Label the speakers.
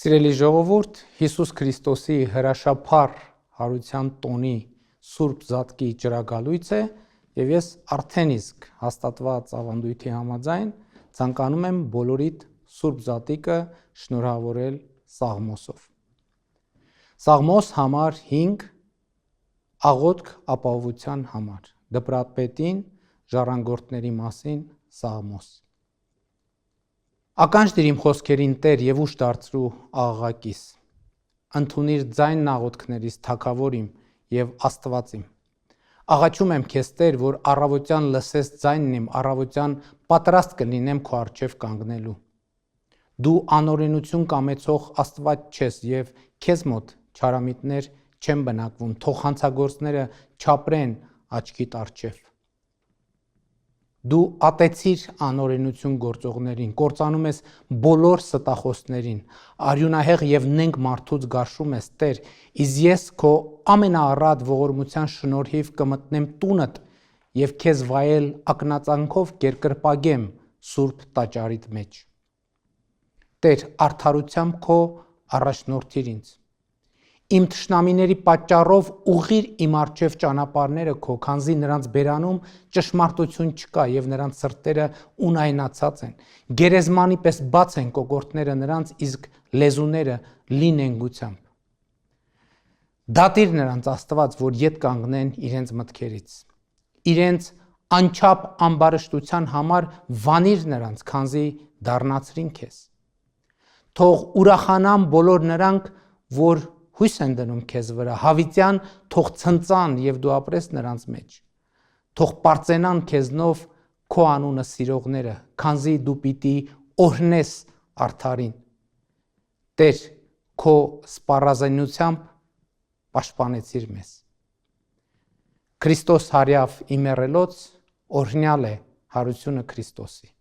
Speaker 1: Սիրելի ժողովուրդ, Հիսուս Քրիստոսի հրաշափառ հարության տոնի Սուրբ Զատկի ջրագալույց է եւ ես արդեն իսկ հաստատված ավանդույթի համաձայն ցանկանում եմ բոլորիդ Սուրբ Զատիկը շնորհավորել Սաղմոսով։ Սաղմոս համար 5 աղոթք ապահովության համար, դպրատպետին ժառանգորդների մասին Սաղմոս։ Ականջ դիր իմ խոսքերին Տեր եւ ուշ դարձրու աղաղակիս, ընդունիր ձայնն աղոթքներիս թագավոր իմ եւ Աստված իմ։ Աղաչում եմ քեզ Տեր, որ առավոտյան լսես ձայնն իմ, առավոտյան պատրաստ կլինեմ քո առջև կանգնելու։ Դու անօրենություն կամեցող Աստված չես եւ քեզ մոտ չարամիտներ չեն բնակվում, թող հանցագործները չապրեն աչքիդ առջև։ Դու ատեցիր անօրենություն գործողներին, կործանում ես բոլոր ստախոսներին, արյունահեղ եւ նենգ մարդուց գարշում ես, Տեր, իսկ ես քո ամենաառատ ողորմության շնորհիվ կմտնեմ տունդ եւ քեզ վայել ակնածանքով կերկրպագեմ սուրբ տաճարիդ մեջ։ Տեր, արդարությամբ քո առաջնորդիր ինձ։ Իմ թշնամիների պատճառով ուղղիր իմ առջև ճանապարհները քո, քանզի նրանց բերանում ճշմարտություն չկա եւ նրանց սրտերը ունայնացած են։ Գերեզմանի պես բաց են կոկորդները նրանց, իսկ լեզուները լի նենգությամբ։ Դատիր նրանց Աստված, որ ետ կանգնեն իրենց մտքերից։ Իրենց անչափ ամբարշտության համար վանիր նրանց, քանզի դառնացրին քեզ։ Թող ուրախանան բոլոր նրանք, որ հույս են դնում քեզ վրա, հավիտյան թող ցնծան եւ դու ապրես նրանց մեջ։ Թող պարծենան քեզնով քո անունը սիրողները, քանզի դու պիտի օրհնես արդարին։ Տեր, քո սպառազինությամբ պաշտպանեցիր մեզ։ Քրիստոս հարյավ իմերելոց օրհնյալ է հարությունը Քրիստոսի։